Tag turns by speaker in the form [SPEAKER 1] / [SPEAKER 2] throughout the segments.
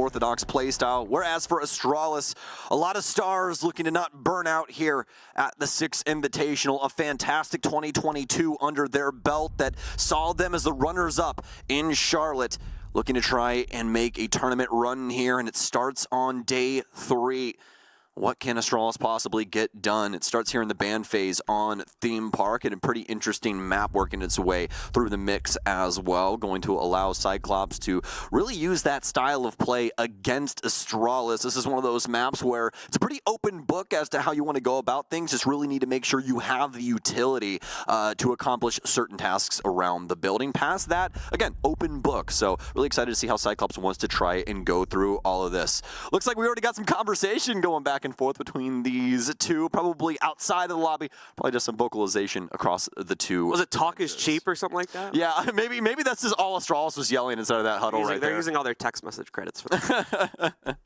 [SPEAKER 1] unorthodox playstyle. Whereas for Astralis, a lot of stars looking to not burn out here at the 6th Invitational. A fantastic 2022 under their belt that saw them as the runners-up in Charlotte, looking to try and make a tournament run here, and it starts on day 3. What can Astralis possibly get done? It starts here in the band phase on Theme Park, and a pretty interesting map working its way through the mix as well, going to allow Cyclops to really use that style of play against Astralis. This is one of those maps where it's a pretty open book as to how you want to go about things. Just really need to make sure you have the utility to accomplish certain tasks around the building. Past that, again, open book. So really excited to see how Cyclops wants to try and go through all of this. Looks like we already got some conversation going back and forth between these two, probably outside of the lobby, probably just some vocalization across the two.
[SPEAKER 2] Was it talk is cheap or something like that?
[SPEAKER 1] Yeah, maybe that's just all Astralis was yelling inside of that huddle right there.
[SPEAKER 2] They're using all their text message credits for that.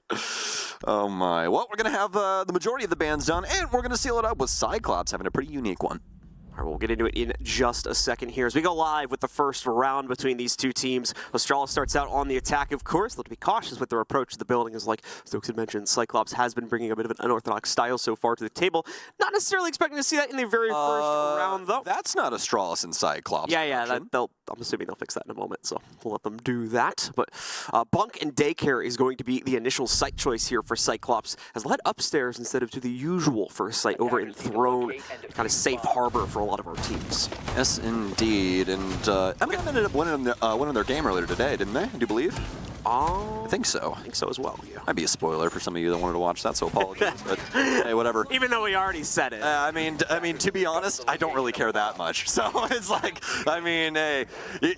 [SPEAKER 1] Oh my. Well, we're going to have the majority of the bands done, and we're going to seal it up with Cyclops having a pretty unique one.
[SPEAKER 2] All right, we'll get into it in just a second here as we go live with the first round between these two teams. Astralis starts out on the attack, of course. They'll be cautious with their approach to the building, as like Stokes had mentioned, Cyclops has been bringing a bit of an unorthodox style so far to the table. Not necessarily expecting to see that in the very first round, though.
[SPEAKER 1] That's not Astralis and Cyclops.
[SPEAKER 2] Yeah, I'm assuming they'll fix that in a moment, so we'll let them do that. But Bunk and Daycare is going to be the initial site choice here for Cyclops, as led upstairs instead of to the usual first site over in Throne, kind of safe harbor for a lot of our teams.
[SPEAKER 1] Yes, indeed. And Eminem ended up winning their game earlier today, didn't they? Do you believe? I think so.
[SPEAKER 2] I think so as well, yeah.
[SPEAKER 1] Might be a spoiler for some of you that wanted to watch that, so apologies. But hey, whatever.
[SPEAKER 2] Even though we already said it.
[SPEAKER 1] I mean, to be honest, I don't really care that much. So it's like, I mean, hey,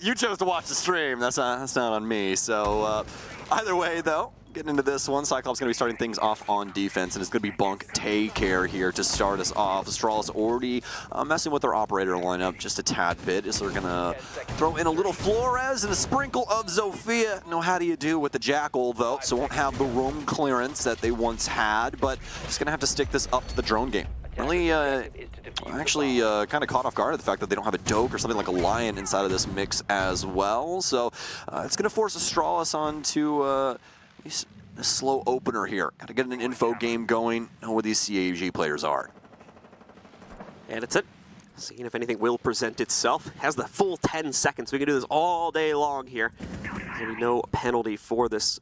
[SPEAKER 1] you chose to watch the stream. That's not on me. So either way, though, getting into this one, Cyclops going to be starting things off on defense, and it's going to be Bunk Daycare here to start us off. Astralis already messing with their operator lineup just a tad bit, so they're going to throw in a little Flores and a sprinkle of Zofia. Know how do you do with the Jackal, though, so won't have the room clearance that they once had, but just going to have to stick this up to the drone game. Really, actually kind of caught off guard at the fact that they don't have a Doke or something like a Lion inside of this mix as well, so it's going to force Astralis onto a slow opener here. Got to get an info game going, know where these CAG players are.
[SPEAKER 2] And it's it. Seeing if anything will present itself. Has the full 10 seconds. We can do this all day long here. There'll be no penalty for this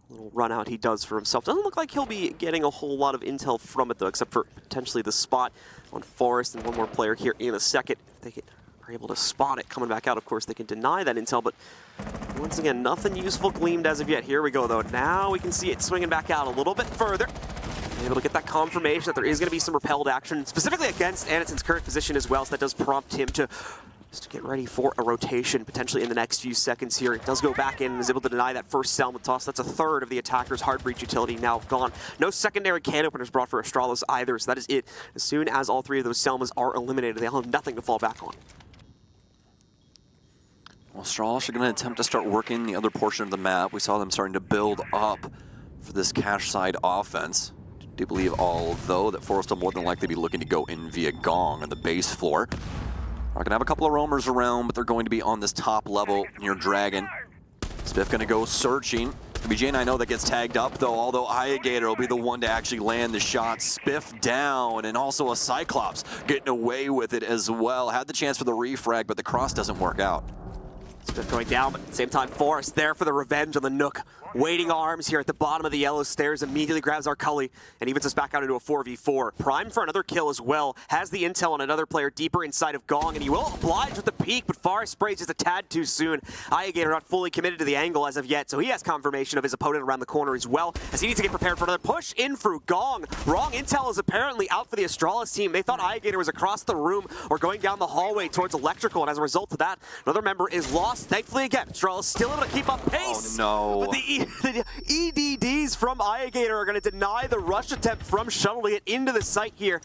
[SPEAKER 2] little run out he does for himself. Doesn't look like he'll be getting a whole lot of intel from it, though, except for potentially the spot on Forrest and one more player here in a second. If they are able to spot it coming back out, of course, they can deny that intel, but once again, nothing useful gleamed as of yet. Here we go, though. Now we can see it swinging back out a little bit further. Able to get that confirmation that there is going to be some repelled action, specifically against Anderson's current position as well, so that does prompt him to get ready for a rotation, potentially in the next few seconds here. It does go back in and is able to deny that first Selma toss. That's a third of the attacker's hard breach utility now gone. No secondary can openers brought for Astralis either, so that is it. As soon as all 3 of those Selmas are eliminated, they'll have nothing to fall back on.
[SPEAKER 1] Well, Astralis are going to attempt to start working the other portion of the map. We saw them starting to build up for this cache side offense. I do believe, although, that Forrest will more than likely be looking to go in via Gong on the base floor. Are going to have a couple of roamers around, but they're going to be on this top level near Dragon. Spiff going to go searching. BJ, I know that gets tagged up, though, although Iagator will be the one to actually land the shot. Spiff down, and also a Cyclops getting away with it as well. Had the chance for the refrag, but the cross doesn't work out.
[SPEAKER 2] Spiff going down, but at the same time, Forrest there for the revenge on the Nook. Waiting arms here at the bottom of the yellow stairs, immediately grabs our Cully and evens us back out into a 4v4. Primed for another kill as well. Has the intel on another player deeper inside of Gong, and he will oblige with the peek, but Forrest sprays just a tad too soon. Iagator not fully committed to the angle as of yet, so he has confirmation of his opponent around the corner as well, as he needs to get prepared for another push in through Gong. Wrong intel is apparently out for the Astralis team. They thought Iagator was across the room or going down the hallway towards electrical, and as a result of that, another member is lost. Thankfully, again, Astralis still able to keep up pace.
[SPEAKER 1] Oh, no.
[SPEAKER 2] But the EDDs from Iagator are going to deny the rush attempt from Shuttle to get into the site here.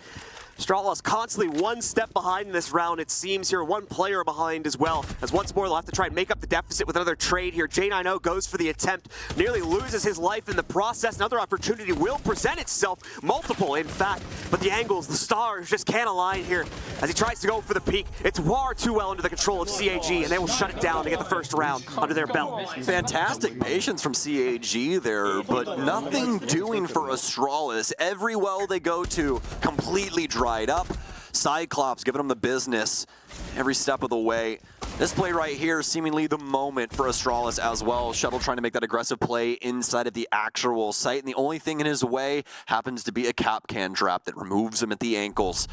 [SPEAKER 2] Astralis constantly one step behind in this round, it seems here. One player behind as well, as once more they'll have to try and make up the deficit with another trade here. J90 goes for the attempt, nearly loses his life in the process. Another opportunity will present itself, multiple in fact, but the angles, the stars just can't align here as he tries to go for the peak. It's far too well under the control of CAG, and they will shut it down to get the first round under their belt.
[SPEAKER 1] Fantastic patience from CAG there, but nothing doing for Astralis. Every well they go to completely dried up. Cyclops giving them the business every step of the way. This play right here, seemingly the moment for Astralis as well. Shuttle trying to make that aggressive play inside of the actual site, and the only thing in his way happens to be a cap can trap that removes him at the ankles.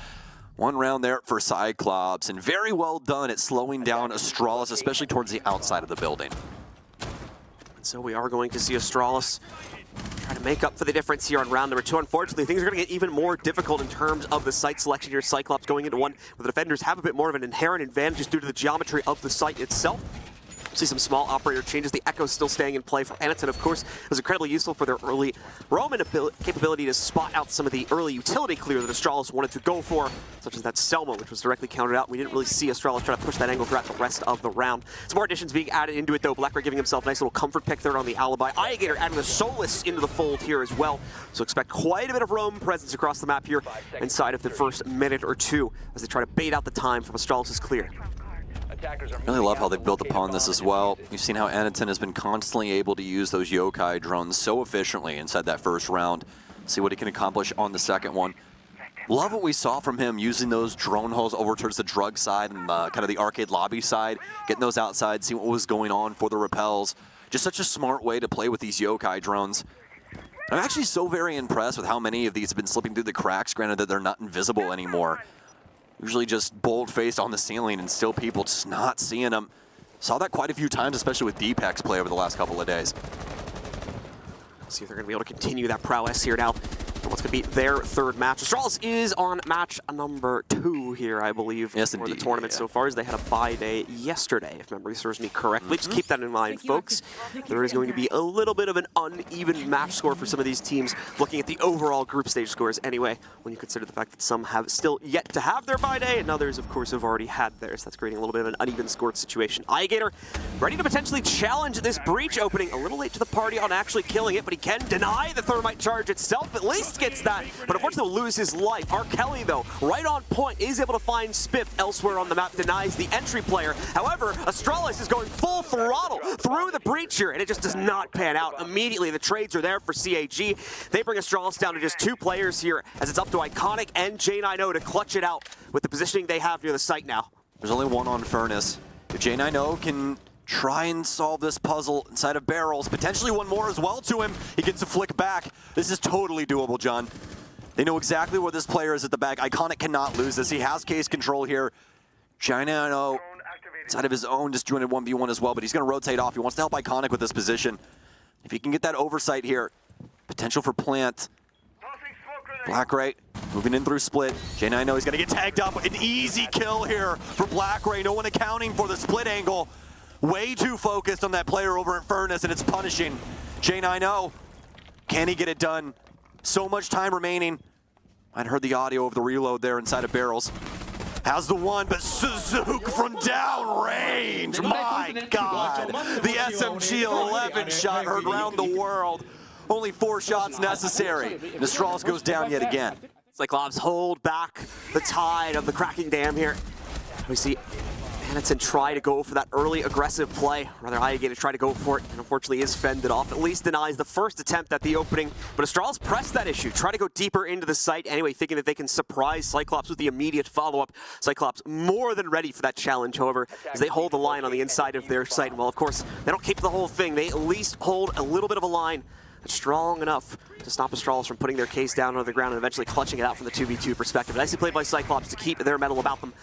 [SPEAKER 1] One round there for Cyclops, and very well done at slowing down Astralis, especially towards the outside of the building.
[SPEAKER 2] So we are going to see Astralis try to make up for the difference here on round number 2. Unfortunately, things are going to get even more difficult in terms of the site selection here. Cyclops going into one where the defenders have a bit more of an inherent advantage just due to the geometry of the site itself. See some small operator changes. The Echo's still staying in play for Anaton, of course. It was incredibly useful for their early Roman capability to spot out some of the early utility clear that Astralis wanted to go for, such as that Selma, which was directly countered out. We didn't really see Astralis try to push that angle throughout the rest of the round. Some more additions being added into it, though. Blackbear giving himself a nice little comfort pick there on the alibi. Alligator adding the Solus into the fold here as well. So expect quite a bit of Roman presence across the map here inside of the first minute or two as they try to bait out the time from Astralis' clear.
[SPEAKER 1] I really love how they've built upon this as well. You've seen how Anaton has been constantly able to use those yokai drones so efficiently inside that first round. See what he can accomplish on the second one. Love what we saw from him using those drone holes over towards the drug side and kind of the arcade lobby side, getting those outside, seeing what was going on for the repels. Just such a smart way to play with these yokai drones. I'm actually so very impressed with how many of these have been slipping through the cracks, granted that they're not invisible anymore. Usually just bold-faced on the ceiling and still people just not seeing them. Saw that quite a few times, especially with Deepak's play over the last couple of days.
[SPEAKER 2] See if they're going to be able to continue that prowess here now. What's going to be their third match. Astralis is on match number 2 here, I believe,
[SPEAKER 1] yes,
[SPEAKER 2] for
[SPEAKER 1] indeed,
[SPEAKER 2] the tournament so far, as they had a bye day yesterday, if memory serves me correctly. Just keep that in mind, folks. There is going to be a little bit of an uneven match score for some of these teams, looking at the overall group stage scores anyway, when you consider the fact that some have still yet to have their bye day, and others, of course, have already had theirs. That's creating a little bit of an uneven scored situation. Alligator ready to potentially challenge this breach opening. A little late to the party on actually killing it, but he can deny the thermite charge itself. At least gets that. But unfortunately, will lose his life. R. Kelly, though, right on point, is able to find Spiff elsewhere on the map, denies the entry player. However, Astralis is going full throttle through the breach here, and it just does not pan out. Immediately, the trades are there for CAG. They bring Astralis down to just 2 players here, as it's up to Iconic and J90 to clutch it out with the positioning they have near the site now.
[SPEAKER 1] There's only one on Furnace. If J90 can try and solve this puzzle inside of barrels, potentially one more as well to him, he gets a flick back. This is totally doable, John. They know exactly where this player is at the back. Iconic cannot lose this. He has case control here. J90 inside of his own, just doing a 1v1 as well, but he's going to rotate off. He wants to help Iconic with this position. If he can get that oversight here, potential for plant. Blackray moving in through split. J90 he's going to get tagged up. An easy kill here for Blackray. No one accounting for the split angle. Way too focused on that player over at Furnace, and it's punishing J90. Can he get it done? So much time remaining. I'd heard the audio of the reload there inside of barrels. Has the one, but Suzuki from downrange. My God. The SMG-11 shot heard around the world. Only 4 shots necessary. And Astralis goes down yet again.
[SPEAKER 2] Cyclops hold back the tide of the cracking dam here. We see Anaton try to go for that early aggressive play. Rather, Alligator try to go for it, and unfortunately is fended off. At least denies the first attempt at the opening. But Astralis pressed that issue, try to go deeper into the site anyway, thinking that they can surprise Cyclops with the immediate follow-up. Cyclops more than ready for that challenge, however, as they hold the line on the inside of their site. Well, of course, they don't keep the whole thing. They at least hold a little bit of a line that's strong enough to stop Astralis from putting their case down on the ground and eventually clutching it out from the 2v2 perspective. Nicely played by Cyclops to keep their mettle about them.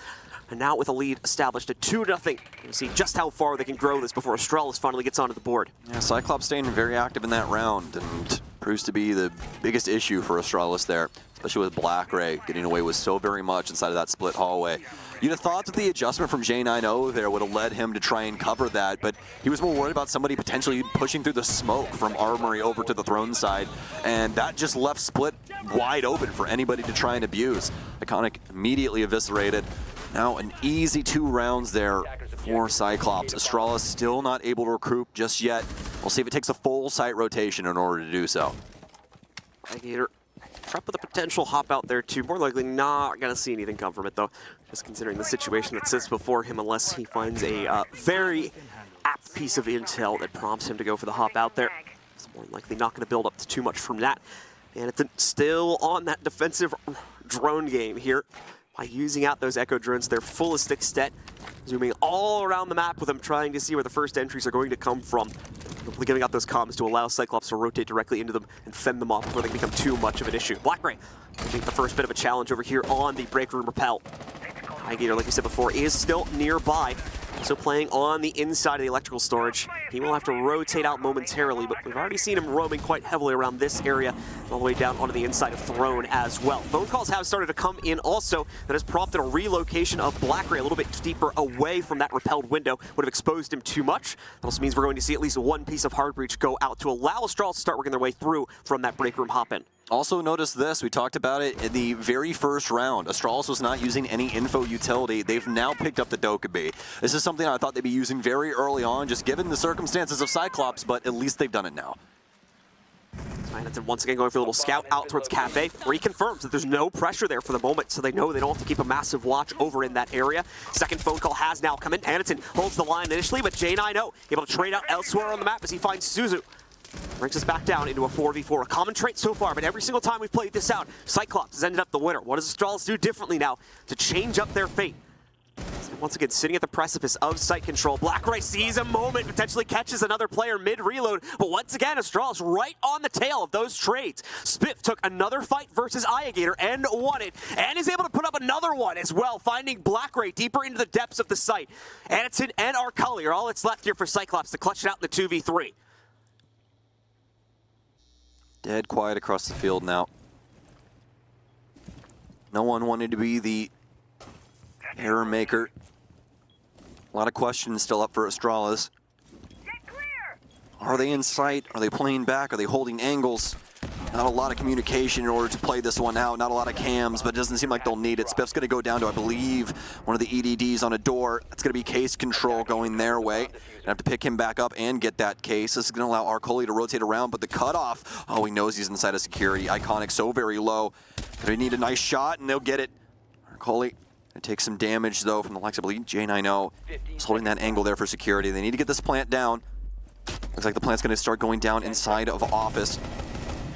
[SPEAKER 2] And now with a lead established at 2-0, we'll see just how far they can grow this before Astralis finally gets onto the board.
[SPEAKER 1] Yeah, Cyclops staying very active in that round and proves to be the biggest issue for Astralis there. especially with Black Ray getting away with so very much inside of that split hallway. You'd have thought that the adjustment from J90 there would have led him to try and cover that, but he was more worried about somebody potentially pushing through the smoke from Armory over to the throne side, and that just left Split wide open for anybody to try and abuse. Iconic immediately eviscerated. Now an easy 2 rounds there for Cyclops. Astralis still not able to recruit just yet. We'll see if it takes a full site rotation in order to do so.
[SPEAKER 2] Alligator prep with a potential hop out there too. More likely not going to see anything come from it though, just considering the situation that sits before him, unless he finds a very apt piece of intel that prompts him to go for the hop out there. It's more likely not going to build up to too much from that. And it's still on that defensive drone game here by using out those Echo drones, their fullest extent, zooming all around the map with them, trying to see where the first entries are going to come from. Hopefully giving out those comms to allow Cyclops to rotate directly into them and fend them off before they become too much of an issue. Black Ray, I think the first bit of a challenge over here on the break room rappel. Alligator, like we said before, is still nearby. So playing on the inside of the electrical storage. He will have to rotate out momentarily, but we've already seen him roaming quite heavily around this area, all the way down onto the inside of Throne as well. Phone calls have started to come in also. That has prompted a relocation of Black Ray a little bit deeper away from that repelled window. Would have exposed him too much. That also means we're going to see at least one piece of hard breach go out to allow Astralis to start working their way through from that break room hop-in.
[SPEAKER 1] Also notice this, we talked about it in the very first round. Astralis was not using any info utility. They've now picked up the Dokkaebi. This is something I thought they'd be using very early on, just given the circumstances of Cyclops, but at least they've done it now.
[SPEAKER 2] And once again going for a little scout out towards Cafe, where he confirms that there's no pressure there for the moment, so they know they don't have to keep a massive watch over in that area. Second phone call has now come in. Anderton holds the line initially, but J90 able to trade out elsewhere on the map as he finds Suzu. Brings us back down into a 4v4. A common trait so far, but every single time we've played this out, Cyclops has ended up the winner. What does Astralis do differently now to change up their fate? So once again, sitting at the precipice of site control. Black Ray sees a moment, potentially catches another player mid-reload, but once again, Astralis right on the tail of those trades. Spiff took another fight versus Alligator and won it, and is able to put up another one as well, finding Black Ray deeper into the depths of the site. Anderton and Arcully are all that's left here for Cyclops to clutch it out in the 2v3.
[SPEAKER 1] Dead quiet across the field now. No one wanted to be the error maker. A lot of questions still up for Astralis. Are they in sight? Are they playing back? Are they holding angles? Not a lot of communication in order to play this one out. Not a lot of cams, but it doesn't seem like they'll need it. Spiff's going to go down to, I believe, one of the EDDs on a door. That's going to be case control going their way. Gonna have to pick him back up and get that case. This is going to allow Arcully to rotate around, but the cutoff, oh, he knows he's inside of security. Iconic so very low. They need a nice shot, and they'll get it. Arcully gonna take some damage, though, from the likes of, I believe, J90. He's holding that angle there for security. They need to get this plant down. Looks like the plant's going to start going down inside of office.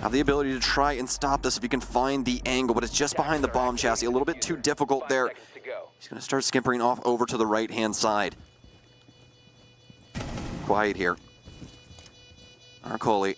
[SPEAKER 1] Have the ability to try and stop this if you can find the angle, but it's just behind the bomb chassis. A little bit too difficult there. He's going to start skimpering off over to the right-hand side. Quiet here. Arcully.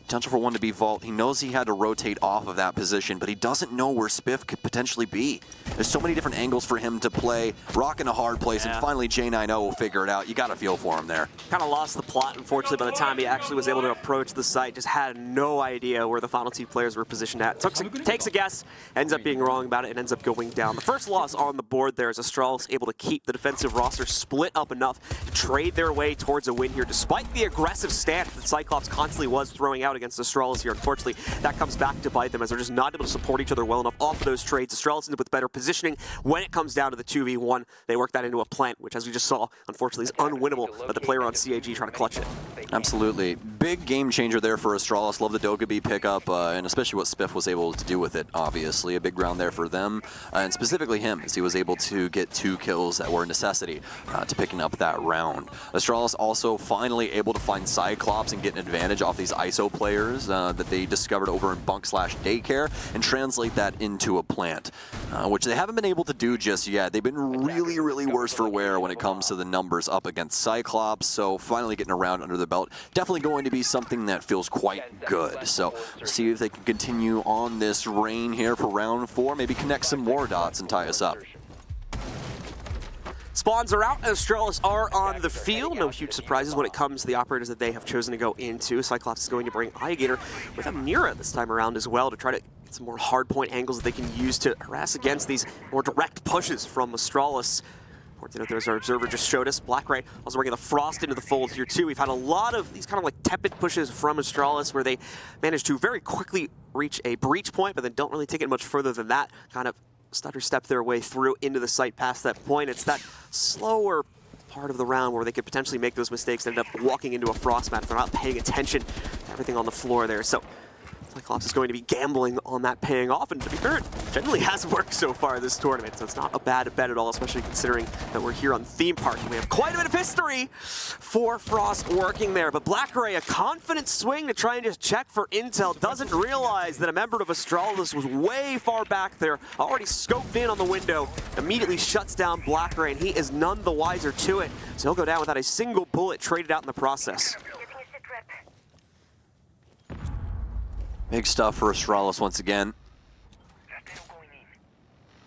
[SPEAKER 1] Potential for one to be vault. He knows he had to rotate off of that position, but he doesn't know where Spiff could potentially be. There's so many different angles for him to play. Rock in a hard place, and finally J90 will figure it out. You got to feel for him there.
[SPEAKER 2] Kind of lost the plot, unfortunately, by the time he actually was able to approach the site. Just had no idea where the final two players were positioned at. Takes a guess, ends up being wrong about it, and ends up going down. The first loss on the board there is Astralis able to keep the defensive roster split up enough to trade their way towards a win here, despite the aggressive stance that Cyclops constantly was throwing out against Astralis here. Unfortunately, that comes back to bite them as they're just not able to support each other well enough off of those trades. Astralis ends up with better positioning. When it comes down to the 2v1, they work that into a plant, which, as we just saw, unfortunately is unwinnable, but the player on CAG trying to clutch it.
[SPEAKER 1] Absolutely. Big game changer there for Astralis. Love the Dokkaebi pickup, and especially what Spiff was able to do with it, obviously. A big round there for them, and specifically him, as he was able to get 2 kills that were a necessity to picking up that round. Astralis also finally able to find Cyclops and get an advantage off these ISO players that they discovered over in Bunk/Daycare and translate that into a plant, which they haven't been able to do just yet. They've been really, really worse for wear when it comes to the numbers up against Cyclops, so finally getting a round under the belt, definitely going to be something that feels quite good. So let's see if they can continue on this reign here for round 4, maybe connect some more dots and tie us up.
[SPEAKER 2] Spawns are out, and Astralis are on the field. No huge surprises when it comes to the operators that they have chosen to go into. Cyclops is going to bring Alligator with a Mira this time around as well to try to get some more hardpoint angles that they can use to harass against these more direct pushes from Astralis. Important to note, as our observer just showed us, Blackray also bringing the Frost into the fold here too. We've had a lot of these kind of like tepid pushes from Astralis where they manage to very quickly reach a breach point, but then don't really take it much further than that. Kind of stutter step their way through into the site past that point. It's that slower part of the round where they could potentially make those mistakes and end up walking into a frost mat if they're not paying attention to everything on the floor there. So Cyclops is going to be gambling on that paying off, and to be fair, it generally has worked so far this tournament, so it's not a bad bet at all, especially considering that we're here on Theme Park, and we have quite a bit of history for Frost working there. But Blackray, a confident swing to try and just check for intel, doesn't realize that a member of Astralis was way far back there, already scoped in on the window, immediately shuts down Blackray, and he is none the wiser to it, so he'll go down without a single bullet traded out in the process.
[SPEAKER 1] Big stuff for Astralis once again.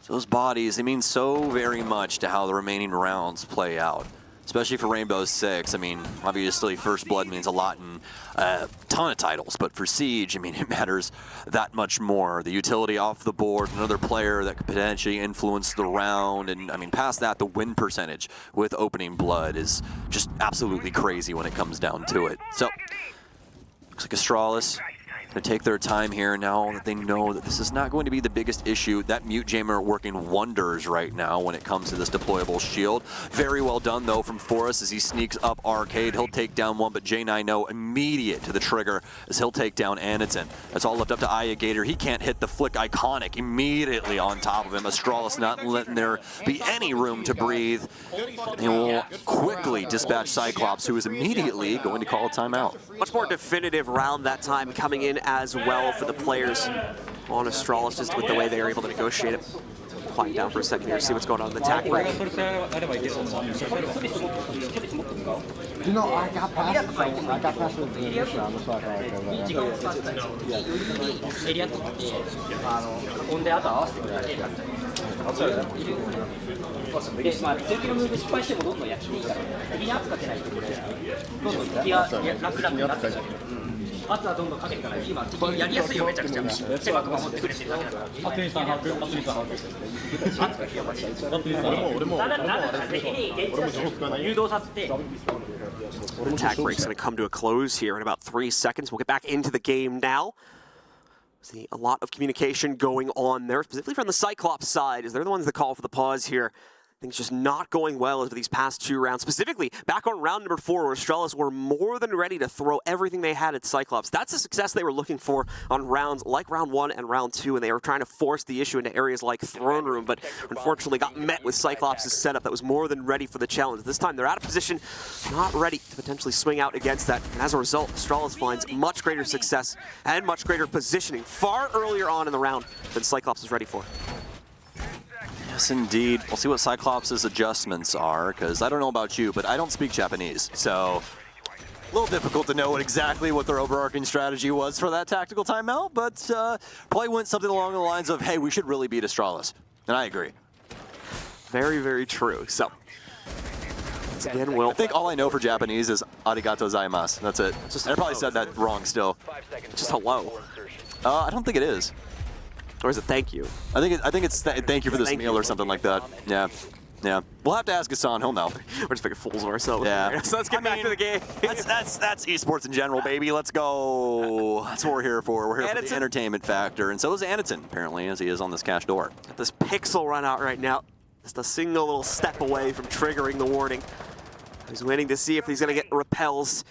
[SPEAKER 1] So those bodies, they mean so very much to how the remaining rounds play out. Especially for Rainbow Six. I mean, obviously First Blood means a lot in a ton of titles, but for Siege, I mean, it matters that much more. The utility off the board, another player that could potentially influence the round, and I mean, past that, the win percentage with Opening Blood is just absolutely crazy when it comes down to it. So, looks like Astralis to take their time here now that they know that this is not going to be the biggest issue. That Mute Jammer working wonders right now when it comes to this deployable shield. Very well done though from Forrest as he sneaks up Arcade. He'll take down one, but J9 immediate to the trigger as he'll take down Aniton. That's all left up to Alligator. He can't hit the flick iconic immediately on top of him. Astralis not letting there be any room to breathe. He will quickly dispatch Cyclops, who is immediately going to call a timeout.
[SPEAKER 2] Much more definitive round that time coming in as well for the players on Astralis, just with the way they are able to negotiate it. Quiet down for a second here, see what's going on in the attack break.
[SPEAKER 3] You know, I got past with the issue on the side.
[SPEAKER 2] Attack break's going to come to a close here in about 3 seconds. We'll get back into the game now. See a lot of communication going on there, specifically from the Cyclops side, as they're the ones that call for the pause here. Things just not going well over these past 2 rounds. Specifically, back on round number 4, where Astralis were more than ready to throw everything they had at Cyclops. That's the success they were looking for on rounds like round 1 and round 2, and they were trying to force the issue into areas like Throne Room, but unfortunately got met with Cyclops' setup that was more than ready for the challenge. This time, they're out of position, not ready to potentially swing out against that, and as a result, Astralis finds much greater success and much greater positioning far earlier on in the round than Cyclops was ready for.
[SPEAKER 1] Yes, indeed. We'll see what Cyclops' adjustments are, because I don't know about you, but I don't speak Japanese, so a little difficult to know exactly what their overarching strategy was for that tactical timeout, but probably went something along the lines of, hey, we should really beat Astralis, and I agree.
[SPEAKER 2] Very, very true. So, once again, Will.
[SPEAKER 1] I think all I know for Japanese is arigato gozaimasu. That's it. I probably said that wrong still.
[SPEAKER 2] Just hello.
[SPEAKER 1] I don't think it is.
[SPEAKER 2] Or is it thank you?
[SPEAKER 1] I think it's thank you for this meal or something like that. Yeah. Yeah. We'll have to ask Hassan, he'll know.
[SPEAKER 2] We're just making fools of ourselves.
[SPEAKER 1] Yeah.
[SPEAKER 2] So let's get back to the game.
[SPEAKER 1] That's esports in general, baby. Let's go. That's what we're here for. We're here for the entertainment factor. And so is Aniton, apparently, as he is on this cash door.
[SPEAKER 2] Got this pixel run out right now. Just a single little step away from triggering the warning. He's waiting to see if he's going to get repels.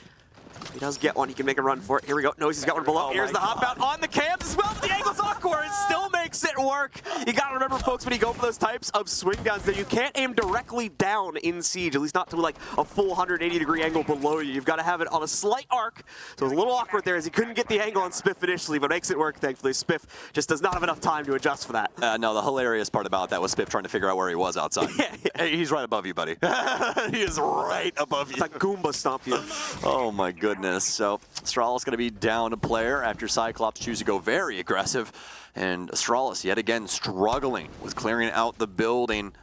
[SPEAKER 2] He does get one. He can make a run for it. Here we go. Knows he's got one below. Here's the hop out on the cams as well. But the angle's awkward. It still makes it work. You got to remember, folks, when you go for those types of swing downs, that you can't aim directly down in Siege, at least not to like a full 180-degree angle below you. You've got to have it on a slight arc. So it was a little awkward there as he couldn't get the angle on Spiff initially, but makes it work, thankfully. Spiff just does not have enough time to adjust for that.
[SPEAKER 1] No, the hilarious part about that was Spiff trying to figure out where he was outside. Hey, he's right above you, buddy. He is right above you.
[SPEAKER 2] It's like Goomba stomp you.
[SPEAKER 1] Oh, my goodness. So Astralis going to be down a player after Cyclops choose to go very aggressive. And Astralis yet again struggling with clearing out the building.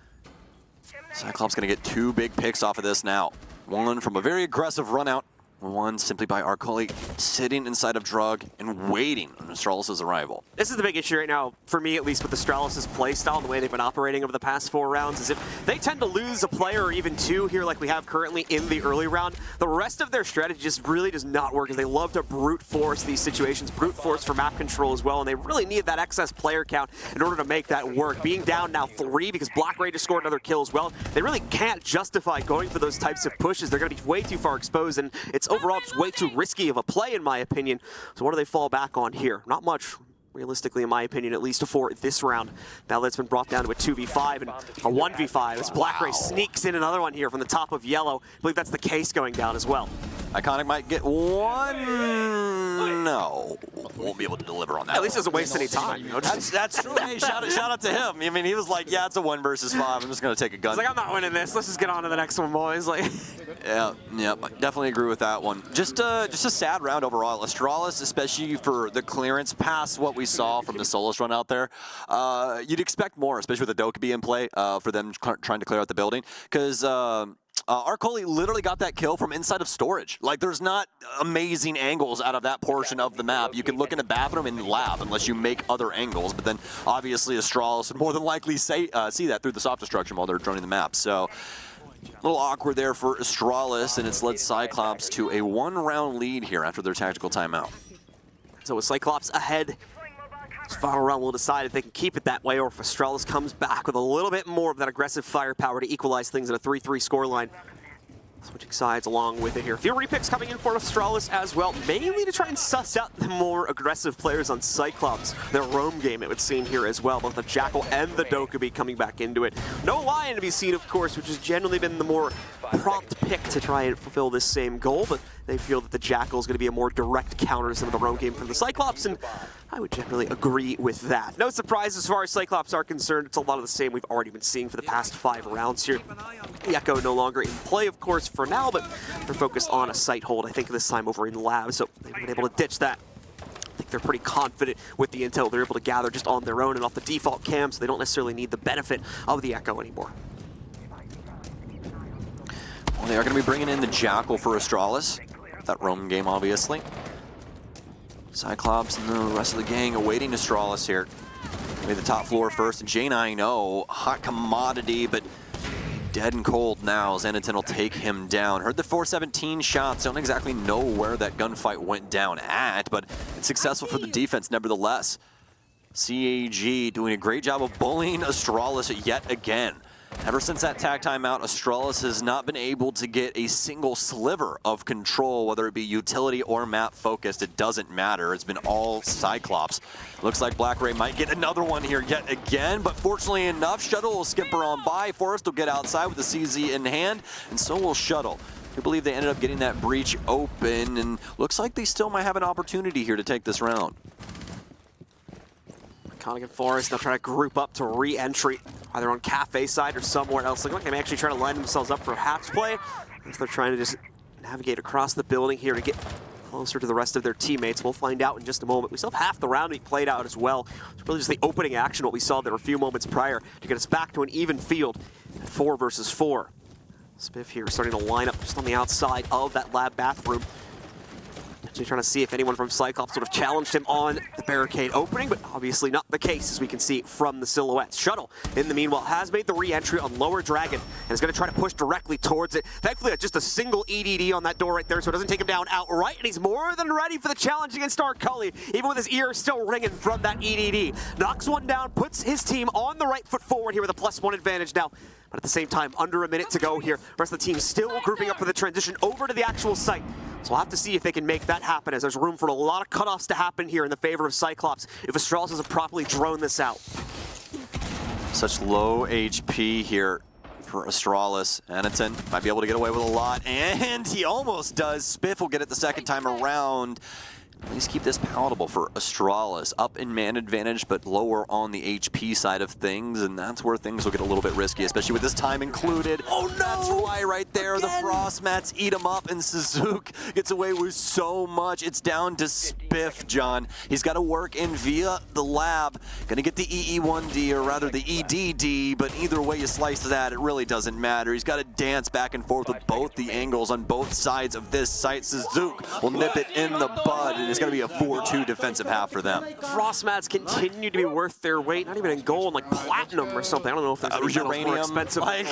[SPEAKER 1] Cyclops going to get 2 big picks off of this now. One from a very aggressive run out. One simply by Arcoli sitting inside of Drug and waiting on Astralis' arrival.
[SPEAKER 2] This is the big issue right now, for me at least, with Astralis' playstyle and the way they've been operating over the past 4 rounds, is if they tend to lose a player or even 2 here like we have currently in the early round, the rest of their strategy just really does not work, as they love to brute force these situations, brute force for map control as well, and they really need that excess player count in order to make that work. Being down now 3 because Black Ray just scored another kill as well, they really can't justify going for those types of pushes. They're going to be way too far exposed, and it's overall just way too risky of a play, in my opinion. So what do they fall back on here? Not much, realistically, in my opinion, at least for this round. Now that's been brought down to a 2v5 and a 1v5 as Black Ray sneaks in another one here from the top of yellow. I believe that's the case going down as well.
[SPEAKER 1] Iconic might get 1. No, won't be able to deliver on that.
[SPEAKER 2] At least doesn't waste any time. You know,
[SPEAKER 1] that's true. Hey, shout out to him. I mean, he was like, yeah, it's a 1 versus 5. I'm just going to take a gun.
[SPEAKER 2] He's like, I'm not winning this. Let's just get on to the next one, boys. Like,
[SPEAKER 1] yeah, definitely agree with that one. Just a sad round overall. Astralis, especially for the clearance past what we saw from the Solus run out there, you'd expect more, especially with the Dokkaebi in play, for them trying to clear out the building, because Arcoli literally got that kill from inside of storage. Like, there's not amazing angles out of that portion of the map. You can look in the bathroom and lab unless you make other angles, but then obviously Astralis would more than likely see that through the soft destruction while they're droning the map. So a little awkward there for Astralis, and it's led Cyclops to a 1-round lead here after their tactical timeout.
[SPEAKER 2] so with Cyclops ahead, this final round will decide if they can keep it that way or if Astralis comes back with a little bit more of that aggressive firepower to equalize things at a 3-3 scoreline. Switching sides along with it here. A few repicks coming in for Astralis as well, mainly to try and suss out the more aggressive players on Cyclops. Their roam game, it would seem, here as well. Both the Jackal and the Dokkaebi coming back into it. No Lion to be seen, of course, which has generally been the more prompt pick to try and fulfill this same goal, but they feel that the Jackal is going to be a more direct counter to some of the roam game from the Cyclops, and I would generally agree with that. No surprise as far as Cyclops are concerned. It's a lot of the same we've already been seeing for the past 5 rounds here. The Echo no longer in play, of course, for now, but they're focused on a site hold, I think, this time over in lab, so they've been able to ditch that. I think they're pretty confident with the intel they're able to gather just on their own and off the default cam, so they don't necessarily need the benefit of the Echo anymore.
[SPEAKER 1] Well, they are going to be bringing in the Jackal for Astralis. That roam game, obviously. Cyclops and the rest of the gang awaiting Astralis here. Maybe the top floor first, and J9O, hot commodity, but dead and cold now. Xanatin will take him down. Heard the 417 shots, don't exactly know where that gunfight went down at, but it's successful for the defense nevertheless. CAG doing a great job of bullying Astralis yet again. Ever since that tag timeout, Astralis has not been able to get a single sliver of control, whether it be utility or map focused. It doesn't matter. It's been all Cyclops. Looks like Black Ray might get another one here yet again, but fortunately enough, Shuttle will skipper on by. Forrest will get outside with the CZ in hand, and so will Shuttle. I believe they ended up getting that breach open, and looks like they still might have an opportunity here to take this round.
[SPEAKER 2] Iconic and Forrest now trying to group up to re-entry, either on Cafe side or somewhere else. Looks like they may actually try to line themselves up for hatch play, as they're trying to just navigate across the building here to get closer to the rest of their teammates. We'll find out in just a moment. We still have half the round to be played out as well. It's really just the opening action, what we saw there a few moments prior, to get us back to an even field at 4 versus 4. Spiff here starting to line up just on the outside of that lab bathroom. Actually trying to see if anyone from Cyclops would have challenged him on the barricade opening, but obviously not the case, as we can see from the silhouettes. Shuttle, in the meanwhile, has made the re-entry on Lower Dragon and is going to try to push directly towards it. Thankfully, just a single EDD on that door right there, so it doesn't take him down outright, and he's more than ready for the challenge against Arcoli, even with his ear still ringing from that EDD. Knocks one down, puts his team on the right foot forward here with a +1 advantage now. But at the same time, under a minute to go here. The rest of the team still grouping up for the transition over to the actual site. So we'll have to see if they can make that happen, as there's room for a lot of cutoffs to happen here in the favor of Cyclops if Astralis doesn't properly drone this out.
[SPEAKER 1] Such low HP here for Astralis. Anaton might be able to get away with a lot, and he almost does. Spiff will get it the second time around. at least keep this palatable for Astralis. Up in man advantage, but lower on the HP side of things, and that's where things will get a little bit risky, especially with this time included. Oh no! That's why right there, the Frost Mats eat him up, and Suzuki gets away with so much. It's down to Spiff, John. He's got to work in via the lab. Gonna get the EE1D, or rather the EDD, but either way you slice that, it really doesn't matter. He's got to dance back and forth with both the angles on both sides of this site. Suzuki will nip it in the bud, and it's going to be a 4-2 defensive half for them.
[SPEAKER 2] Frost Mats continue to be worth their weight, not even in gold, like platinum or something. I don't know if there's
[SPEAKER 1] uranium
[SPEAKER 2] more expensive.
[SPEAKER 1] Like,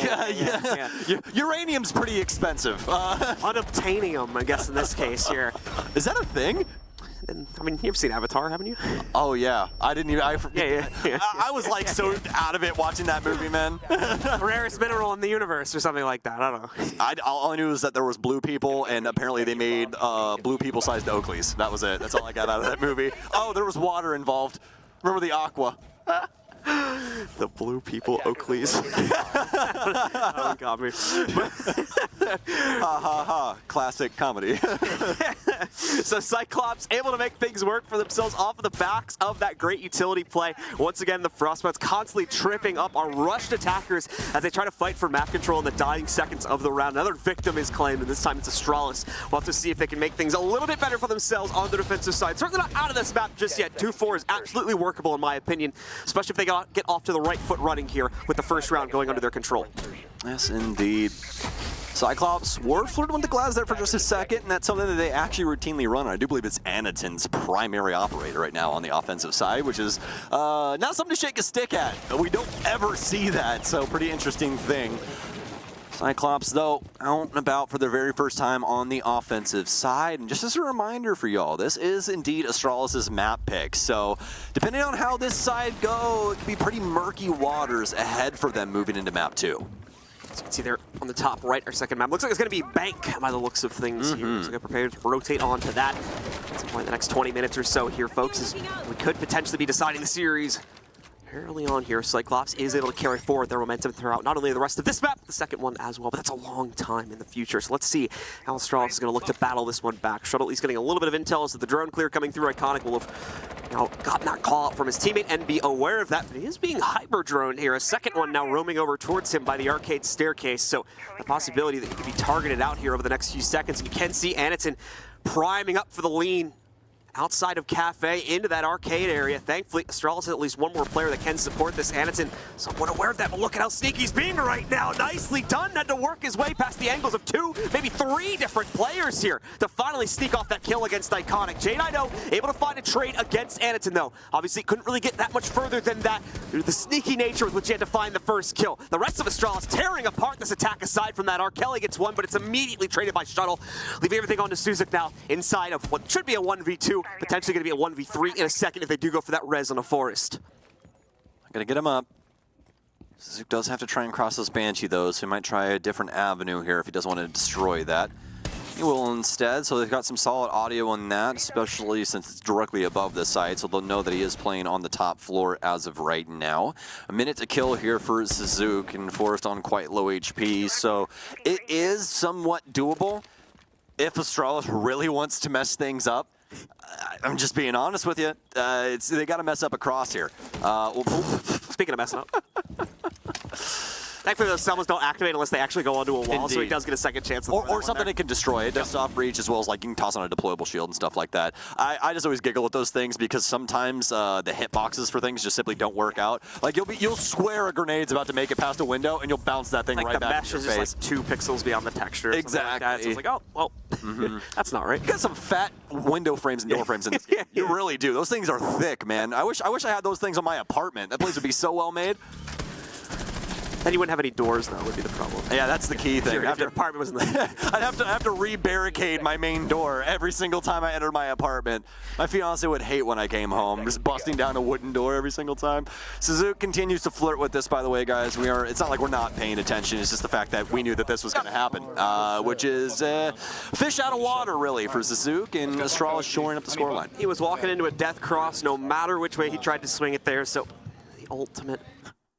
[SPEAKER 1] uranium's pretty expensive.
[SPEAKER 2] Unobtainium, I guess, in this case here.
[SPEAKER 1] Is that a thing?
[SPEAKER 2] I mean, you've seen Avatar, haven't you?
[SPEAKER 1] Oh yeah, I didn't even.
[SPEAKER 2] Yeah.
[SPEAKER 1] I was like so out of it watching that movie, man.
[SPEAKER 2] Rarest mineral in the universe, or something like that. I don't know.
[SPEAKER 1] All I knew was that there was blue people, and apparently they made blue people-sized Oakleys. That was it. That's all I got out of that movie. Oh, there was water involved. Remember the aqua?
[SPEAKER 2] The blue people Oakleys. Oh, got me.
[SPEAKER 1] Ha ha ha. Classic comedy.
[SPEAKER 2] So Cyclops able to make things work for themselves off of the backs of that great utility play. Once again, the Frostbite's constantly tripping up our rushed attackers as they try to fight for map control in the dying seconds of the round. Another victim is claimed, and this time it's Astralis. We'll have to see if they can make things a little bit better for themselves on the defensive side. Certainly not out of this map just yet. 2-4 is absolutely workable in my opinion, especially if they get off to the right foot running here with the first round going under their control.
[SPEAKER 1] Yes, indeed. Cyclops were flirting with the glass there for just a second, and that's something that they actually routinely run. I do believe it's Anaton's primary operator right now on the offensive side, which is not something to shake a stick at. We don't ever see that, so pretty interesting thing. Cyclops, though, out and about for their very first time on the offensive side. And just as a reminder for y'all, this is indeed Astralis' map pick. So depending on how this side goes, it could be pretty murky waters ahead for them moving into map 2.
[SPEAKER 2] As you can see there on the top right, our second map. Looks like it's going to be Bank by the looks of things here. So get prepared to rotate onto that at some point in the next 20 minutes or so here, folks, as we could potentially be deciding the series. Early on here, Cyclops is able to carry forward their momentum throughout not only the rest of this map, the second one as well, but that's a long time in the future. So let's see how Astralis is going to look to battle this one back. Shuttle at least getting a little bit of intel as the drone clear coming through. Iconic will have gotten that call out from his teammate and be aware of that, but he is being hyper-droned here. A second one now roaming over towards him by the arcade staircase, so the possibility that he could be targeted out here over the next few seconds. And you can see Anaton priming up for the lean outside of Cafe into that arcade area. Thankfully, Astralis has at least one more player that can support this. Anaton, somewhat aware of that, but look at how sneaky he's being right now. Nicely done. Had to work his way past the angles of 2, maybe 3 different players here to finally sneak off that kill against Iconic. Jade, I know, able to find a trade against Anaton, though. Obviously, couldn't really get that much further than that due to the sneaky nature with which he had to find the first kill. The rest of Astralis tearing apart this attack aside from that. Kelly gets one, but it's immediately traded by Shuttle, leaving everything on to Suzuki now inside of what should be a 1v2. Potentially going to be a 1v3 in a second if they do go for that res on a forest.
[SPEAKER 1] I'm going to get him up. Suzuki does have to try and cross this Banshee, though, so he might try a different avenue here if he doesn't want to destroy that. He will instead, so they've got some solid audio on that, especially since it's directly above the site, so they'll know that he is playing on the top floor as of right now. A minute to kill here for Suzuki, and Forest on quite low HP, so it is somewhat doable if Astralis really wants to mess things up. I'm just being honest with you. They got to mess up across here.
[SPEAKER 2] Speaking of messing up. Thankfully, those summons don't activate unless they actually go onto a wall,
[SPEAKER 1] Indeed.
[SPEAKER 2] so he does get a second chance.
[SPEAKER 1] Or something that can destroy it. Does soft breach as well as like you can toss on a deployable shield and stuff like that. I just always giggle at those things because sometimes the hitboxes for things just simply don't work out. Like you'll square a grenade's about to make it past a window and you'll bounce that thing
[SPEAKER 2] like
[SPEAKER 1] right back in your
[SPEAKER 2] face. The mesh is
[SPEAKER 1] face.
[SPEAKER 2] just like 2 pixels beyond the texture.
[SPEAKER 1] Exactly.
[SPEAKER 2] Like that. So it's like, oh, well, that's not right.
[SPEAKER 1] You got some fat window frames and door frames in this game. You really do. Those things are thick, man. I wish I had those things on my apartment. That place would be so well made.
[SPEAKER 2] Then you wouldn't have any doors, though, would be the problem.
[SPEAKER 1] Yeah, that's the key thing.
[SPEAKER 2] If your apartment was in the...
[SPEAKER 1] I'd have to re-barricade my main door every single time I enter my apartment. My fiance would hate when I came home, just busting down a wooden door every single time. Suzuki continues to flirt with this, by the way, guys. It's not like we're not paying attention. It's just the fact that we knew that this was going to happen, which is fish out of water, really, for Suzuki, and Astralis shoring up the scoreline.
[SPEAKER 2] He was walking into a death cross no matter which way he tried to swing it there, so the ultimate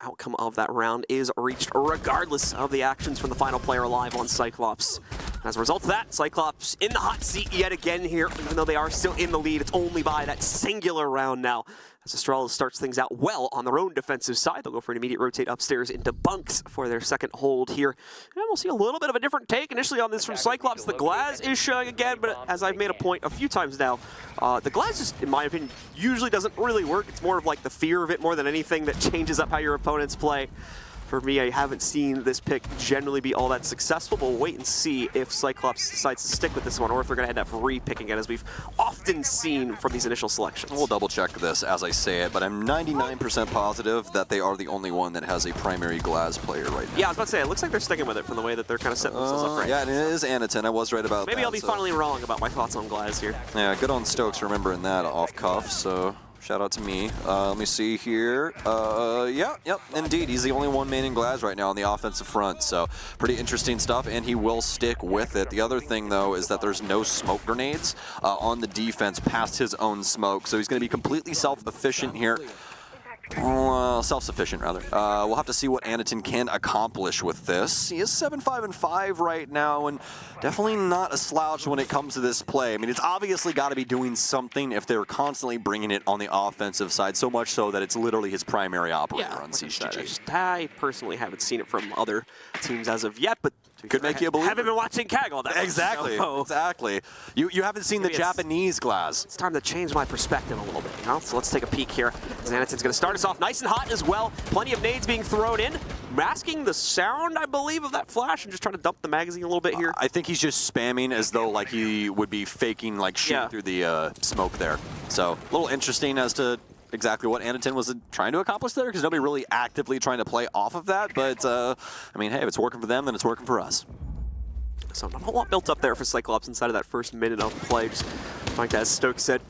[SPEAKER 2] outcome of that round is reached regardless of the actions from the final player alive on Cyclops. As a result of that, Cyclops in the hot seat yet again here, even though they are still in the lead. It's only by that singular round now. As Astralis starts things out well on their own defensive side, they'll go for an immediate rotate upstairs into bunks for their second hold here. And we'll see a little bit of a different take initially on this from Cyclops. The glass is showing again, but as I've made a point a few times now, the glass just, in my opinion, usually doesn't really work. It's more of like the fear of it more than anything that changes up how your opponents play. For me, I haven't seen this pick generally be all that successful, but we'll wait and see if Cyclops decides to stick with this one or if they're going to end up re-picking it, as we've often seen from these initial selections.
[SPEAKER 1] We'll double check this as I say it, but I'm 99% positive that they are the only one that has a primary glass player right now.
[SPEAKER 2] Yeah, I was about to say, it looks like they're sticking with it from the way that they're kind of setting themselves up right.
[SPEAKER 1] Yeah, and it is Anaton. I was right about that.
[SPEAKER 2] Maybe I'll be finally wrong about my thoughts on glass here.
[SPEAKER 1] Yeah, good on Stokes remembering that off cuff, so shout out to me. Let me see here. Yep, indeed. He's the only one man in glass right now on the offensive front, so pretty interesting stuff, and he will stick with it. The other thing, though, is that there's no smoke grenades on the defense past his own smoke, so he's going to be completely self-efficient here. Self-sufficient, rather. We'll have to see what Anaton can accomplish with this. He is 7-5-5 right now, and definitely not a slouch when it comes to this play. I mean, it's obviously got to be doing something if they're constantly bringing it on the offensive side, so much so that it's literally his primary operator on CCG.
[SPEAKER 2] I personally haven't seen it from other teams as of yet, but
[SPEAKER 1] could make you a believer.
[SPEAKER 2] Haven't been watching CAG all that much.
[SPEAKER 1] Exactly,
[SPEAKER 2] so.
[SPEAKER 1] Exactly. You haven't seen the Japanese glass.
[SPEAKER 2] It's time to change my perspective a little bit, you know? So let's take a peek here. Anaton's going to start us off nice and hot as well. Plenty of nades being thrown in, masking the sound, I believe, of that flash and just trying to dump the magazine a little bit here.
[SPEAKER 1] I think he's just spamming as though like he would be faking like shooting through the smoke there. So a little interesting as to exactly what Anaton was trying to accomplish there, because nobody really actively trying to play off of that. But I mean, hey, if it's working for them, then it's working for us.
[SPEAKER 2] So not a lot built up there for Cyclops inside of that first minute of play. Just trying to, as Stokes said,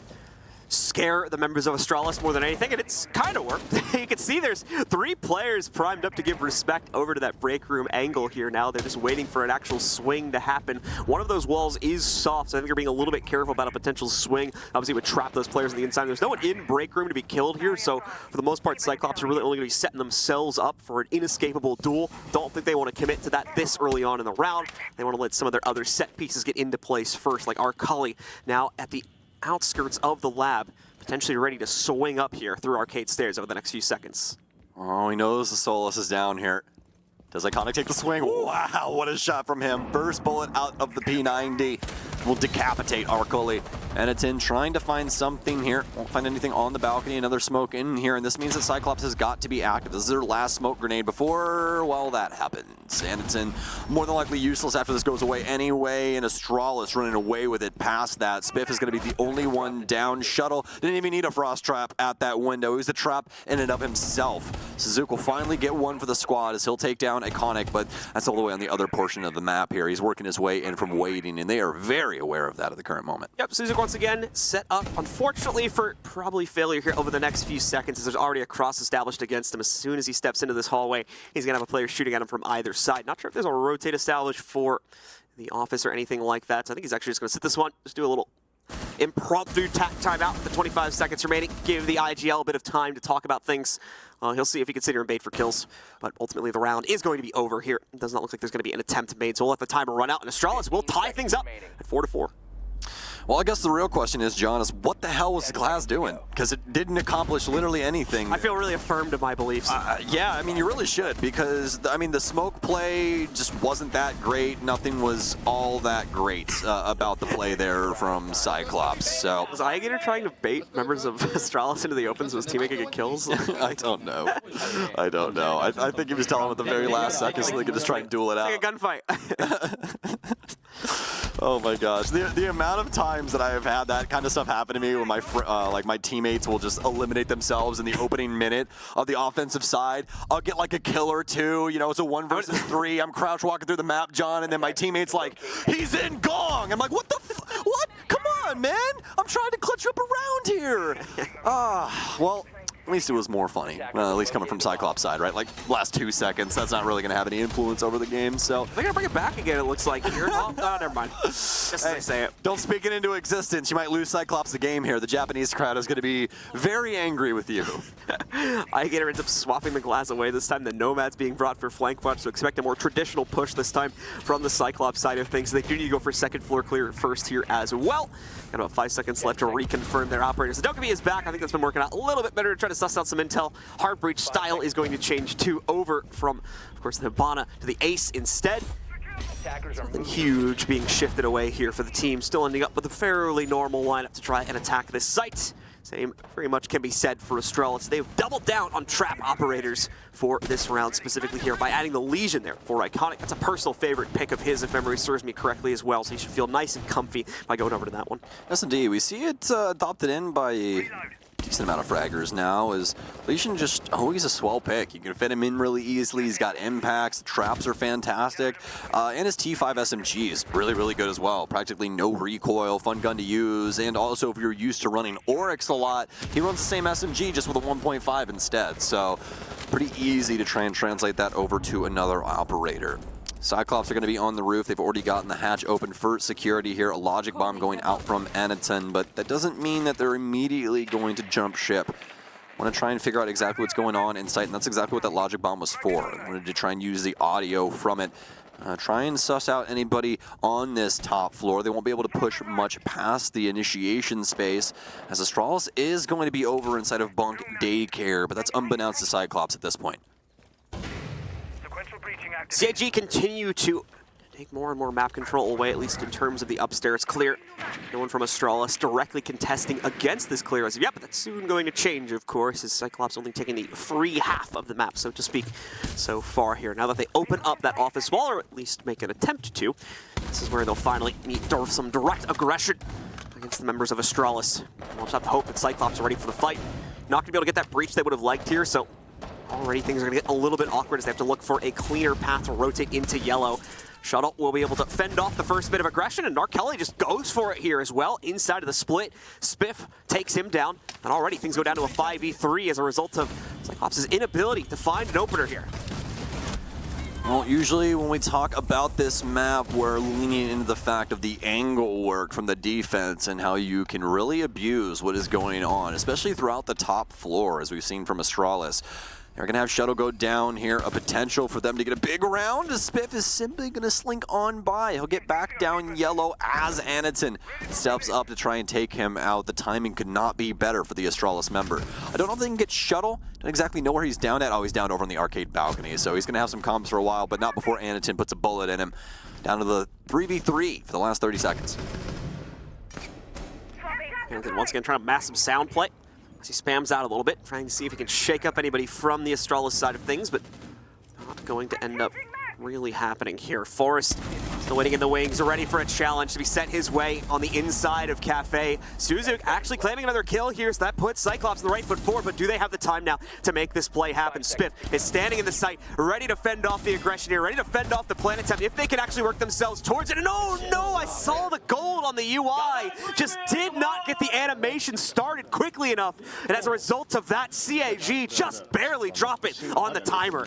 [SPEAKER 2] scare the members of Astralis more than anything, and it's kind of worked. You can see there's 3 players primed up to give respect over to that break room angle here now. They're just waiting for an actual swing to happen. One of those walls is soft, so I think you're being a little bit careful about a potential swing. Obviously, it would trap those players on the inside. There's no one in break room to be killed here, so for the most part, Cyclops are really only going to be setting themselves up for an inescapable duel. Don't think they want to commit to that this early on in the round. They want to let some of their other set pieces get into place first, like Arcully now at the outskirts of the lab, potentially ready to swing up here through arcade stairs over the next few seconds.
[SPEAKER 1] Oh, he knows the Solus is down here. Does Iconic take the swing? Wow, what a shot from him. First bullet out of the P90 will decapitate Arcully. Anaton trying to find something here. Won't find anything on the balcony. Another smoke in here, and this means that Cyclops has got to be active. This is their last smoke grenade before, well, that happens. Anaton more than likely useless after this goes away anyway, and Astralis running away with it past that. Spiff is going to be the only one down. Shuttle didn't even need a frost trap at that window. He was the trap in and of himself. Suzuki will finally get one for the squad as he'll take down Iconic, but that's all the way on the other portion of the map here. He's working his way in from waiting, and they are very aware of that at the current moment.
[SPEAKER 2] Yep, Suzuki once again set up, unfortunately, for probably failure here over the next few seconds, as there's already a cross established against him. As soon as he steps into this hallway, he's going to have a player shooting at him from either side. Not sure if there's a rotate established for the office or anything like that, so I think he's actually just going to sit this one, just do a little impromptu timeout with the 25 seconds remaining, give the IGL a bit of time to talk about things. He'll see if he can sit here and bait for kills, but ultimately the round is going to be over here. It does not look like there's going to be an attempt made, so we'll let the timer run out, and Astralis will tie things up at 4-4.
[SPEAKER 1] Well, I guess the real question is, John, is what the hell was the glass doing? Because it didn't accomplish literally anything.
[SPEAKER 2] I feel really affirmed of my beliefs.
[SPEAKER 1] Yeah, I mean, you really should, because, I mean, the smoke play just wasn't that great. Nothing was all that great about the play there from Cyclops, so.
[SPEAKER 2] Was Iagator trying to bait members of Astralis into the open so his teammate could get kills?
[SPEAKER 1] I don't know. I don't know. I think he was telling them at the very last second so they could just try and duel it out.
[SPEAKER 2] It's like a gunfight.
[SPEAKER 1] Oh my gosh, the amount of times that I have had that kind of stuff happen to me when my like my teammates will just eliminate themselves in the opening minute of the offensive side. I'll get like a kill or two, you know, it's a 1 versus 3. I'm crouch walking through the map, John, and then my teammate's like, he's in gong. I'm like, what the what? Come on, man. I'm trying to clutch you up around here. Well, At least it was more funny. Well, at least coming from Cyclops' side, right? Like, last 2 seconds, that's not really going to have any influence over the game, so...
[SPEAKER 2] They're going to bring it back again, it looks like here. Oh, no, never mind. Just as I say it.
[SPEAKER 1] Don't speak it into existence. You might lose Cyclops the game here. The Japanese crowd is going to be very angry with you.
[SPEAKER 2] Igator ends up swapping the glass away this time. The Nomad's being brought for flank punch, so expect a more traditional push this time from the Cyclops side of things. They do need to go for second floor clear first here as well. Got about 5 seconds left to reconfirm their operators. So Dokkaebi is back. I think that's been working out a little bit better to try to suss out some intel. Heartbreach style is going to change too, over from, of course, the Hibana to the Ace instead. Something huge being shifted away here for the team. Still ending up with a fairly normal lineup to try and attack this site. Same very much can be said for Astralis. They've doubled down on trap operators for this round, specifically here by adding the Legion there for Iconic. That's a personal favorite pick of his, if memory serves me correctly as well, so you should feel nice and comfy by going over to that one.
[SPEAKER 1] Yes, indeed. We see it adopted in by a decent amount of fraggers now. Is Legion just, he's a swell pick. You can fit him in really easily. He's got impacts. The traps are fantastic. And his T5 SMG is really, really good as well. Practically no recoil, fun gun to use. And also, if you're used to running Oryx a lot, he runs the same SMG just with a 1.5 instead. So pretty easy to try and translate that over to another operator. Cyclops are going to be on the roof. They've already gotten the hatch open for security here. A logic bomb going out from Anaton, but that doesn't mean that they're immediately going to jump ship. I want to try and figure out exactly what's going on in sight, and that's exactly what that logic bomb was for. I wanted to try and use the audio from it. Try and suss out anybody on this top floor. They won't be able to push much past the initiation space, as Astralis is going to be over inside of Bunk Daycare, but that's unbeknownst to Cyclops at this point.
[SPEAKER 2] CAG continue to take more and more map control away, at least in terms of the upstairs clear. No one from Astralis directly contesting against this clear as of yet, but that's soon going to change, of course, as Cyclops only taking the free half of the map, so to speak, so far here. Now that they open up that office wall, or at least make an attempt to, this is where they'll finally meet some direct aggression against the members of Astralis. We'll just have to hope that Cyclops are ready for the fight. Not going to be able to get that breach they would have liked here, so already things are going to get a little bit awkward as they have to look for a cleaner path to rotate into yellow. Shuttle will be able to fend off the first bit of aggression, and Narkelli just goes for it here as well. Inside of the split, Spiff takes him down, and already things go down to a 5v3 as a result of Cyclops' inability to find an opener here.
[SPEAKER 1] Well, usually when we talk about this map, we're leaning into the fact of the angle work from the defense and how you can really abuse what is going on, especially throughout the top floor, as we've seen from Astralis. They're going to have Shuttle go down here, a potential for them to get a big round, as Spiff is simply going to slink on by. He'll get back down yellow as Anaton steps up to try and take him out. The timing could not be better for the Astralis member. I don't know if they can get Shuttle. Don't exactly know where he's down at. Oh, he's down over on the arcade balcony, so he's going to have some comms for a while, but not before Anaton puts a bullet in him. Down to the 3v3 for the last 30 seconds.
[SPEAKER 2] Anaton once again trying to mass some sound play. As he spams out a little bit, trying to see if he can shake up anybody from the Astralis side of things, but not going to end up really happening here. Forrest still waiting in the wings, ready for a challenge to be sent his way on the inside of Cafe. Suzu actually claiming another kill here, so that puts Cyclops on the right foot forward, but do they have the time now to make this play happen? Spiff is standing in the site, ready to fend off the aggression here, ready to fend off the planet time, if they can actually work themselves towards it. And oh no, I saw the gold on the UI, just did not get the animation started quickly enough, and as a result of that, CAG just barely drop it on the timer.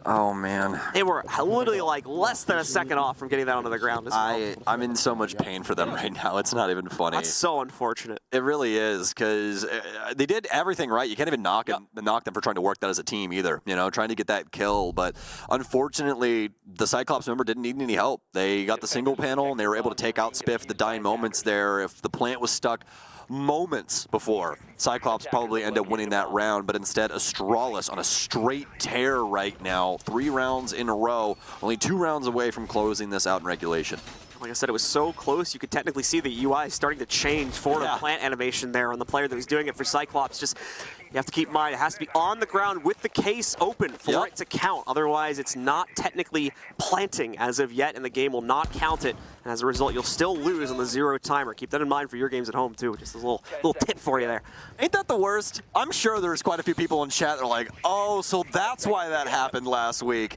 [SPEAKER 1] Oh, man.
[SPEAKER 2] They were literally like less than a second off from getting that onto the ground as well.
[SPEAKER 1] I'm in so much pain for them right now. It's not even funny.
[SPEAKER 2] That's so unfortunate.
[SPEAKER 1] It really is, because they did everything right. You can't even knock them for trying to work that as a team either, you know, trying to get that kill. But unfortunately, the Cyclops member didn't need any help. They got the single panel, and they were able to take out Spiff the dying moments there. If the plant was stuck moments before, Cyclops probably end up winning that round, but instead Astralis on a straight tear right now. 3 rounds in a row, only 2 rounds away from closing this out in regulation.
[SPEAKER 2] Like I said, it was so close, you could technically see the UI starting to change for the plant animation there on the player that was doing it for Cyclops. Just, you have to keep in mind, it has to be on the ground with the case open for it to count. Otherwise, it's not technically planting as of yet, and the game will not count it. And as a result, you'll still lose on the 0 timer. Keep that in mind for your games at home, too. Just a little tip for you there.
[SPEAKER 1] Ain't that the worst? I'm sure there's quite a few people in chat that are like, oh, so that's why that happened last week.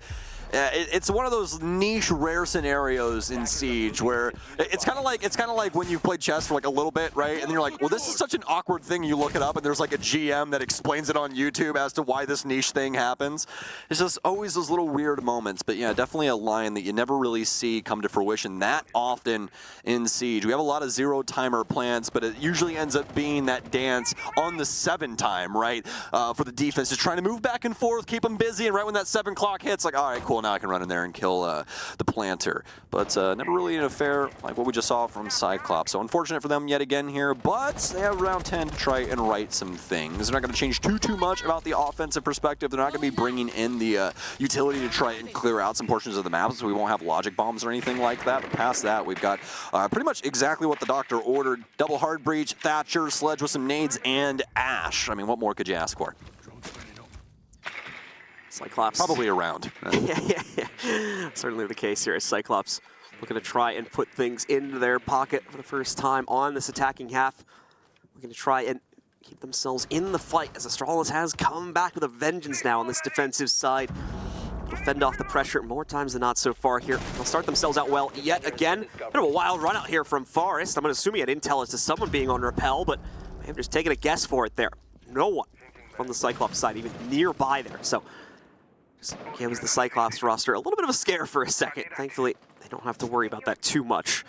[SPEAKER 1] It's one of those niche, rare scenarios in Siege where it's kind of like when you've played chess for like a little bit, right? And then you're like, well, this is such an awkward thing. You look it up, and there's like a GM that explains it on YouTube as to why this niche thing happens. It's just always those little weird moments. But yeah, definitely a line that you never really see come to fruition that often in Siege. We have a lot of zero timer plans, but it usually ends up being that dance on the 7 time, right? For the defense, just trying to move back and forth, keep them busy, and right when that 7 clock hits, like, all right, cool, now I can run in there and kill the planter. But never really an affair like what we just saw from Cyclops. So unfortunate for them yet again here, but they have round 10 to try and right some things. They're not going to change too much about the offensive perspective. They're not going to be bringing in the utility to try and clear out some portions of the map, so we won't have logic bombs or anything like that. But past that, we've got pretty much exactly what the Doctor ordered. Double hard breach, Thatcher, Sledge with some nades, and Ash. I mean, what more could you ask for?
[SPEAKER 2] Cyclops.
[SPEAKER 1] Probably around.
[SPEAKER 2] yeah. Certainly the case here as Cyclops looking to try and put things into their pocket for the first time on this attacking half. Looking to try and keep themselves in the fight as Astralis has come back with a vengeance now on this defensive side. They'll fend off the pressure more times than not so far here. They'll start themselves out well yet again. Bit of a wild run out here from Forrest. I'm going to assume he had intel as to someone being on rappel, but I'm just taking a guess for it there. No one from the Cyclops side even nearby there. So just gives the Cyclops roster a little bit of a scare for a second. Thankfully, they don't have to worry about that too much.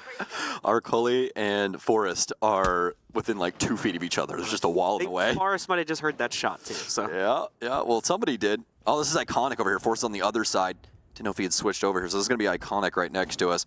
[SPEAKER 1] Arcoli and Forrest are within like 2 feet of each other. There's just a wall in the way.
[SPEAKER 2] Forrest might have just heard that shot too. So
[SPEAKER 1] yeah. Well, somebody did. Oh, this is iconic over here. Forrest on the other side. Didn't know if he had switched over here. So this is going to be iconic right next to us.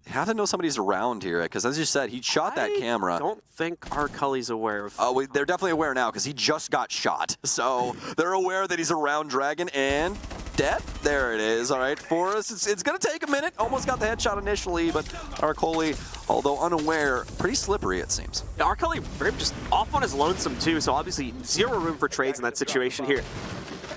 [SPEAKER 1] You have to know somebody's around here, because as you said, he shot that camera.
[SPEAKER 2] I don't think Arcully's aware of...
[SPEAKER 1] Oh, they're definitely aware now, because he just got shot. So they're aware that he's around Dragon, and dead. There it is. All right, Forrest, it's going to take a minute. Almost got the headshot initially, but Arcoli, although unaware, pretty slippery, it seems.
[SPEAKER 2] Yeah, Arcully very just off on his lonesome, too, so obviously zero room for trades in that situation here.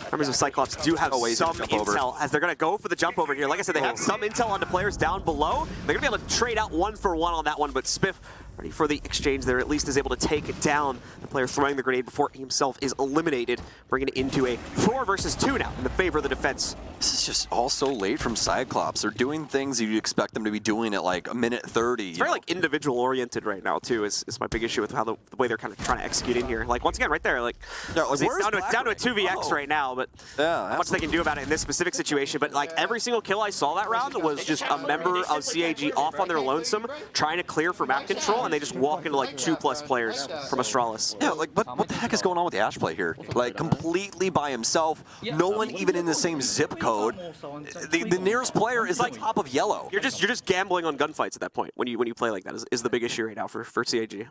[SPEAKER 2] Members of Cyclops do have some intel as they're going to go for the jump over here. Like I said, they have some intel onto players down below. They're going to be able to trade out 1-for-1 on that one, but Spiff, ready for the exchange there, at least is able to take down the player throwing the grenade before he himself is eliminated, bringing it into a 4 versus 2 now in the favor of the defense.
[SPEAKER 1] This is just all so late from Cyclops. They're doing things you'd expect them to be doing at like a minute 30.
[SPEAKER 2] It's very like individual oriented right now too. Is my big issue with how the way they're kind of trying to execute in here. Like once again, right there, like, it's down to a 2vx right now, but
[SPEAKER 1] yeah,
[SPEAKER 2] how much they can do about it in this specific situation. But like every single kill I saw that round was just a member of CAG off on their lonesome, trying to clear for map control, and they just walk into like 2+ players from Astralis.
[SPEAKER 1] Yeah, like what the heck is going on with the Ash play here? Like completely by himself, no one even in the same zip code. The nearest player is like top of yellow.
[SPEAKER 2] You're just gambling on gunfights at that point when you play like that is the big issue right now for CAG.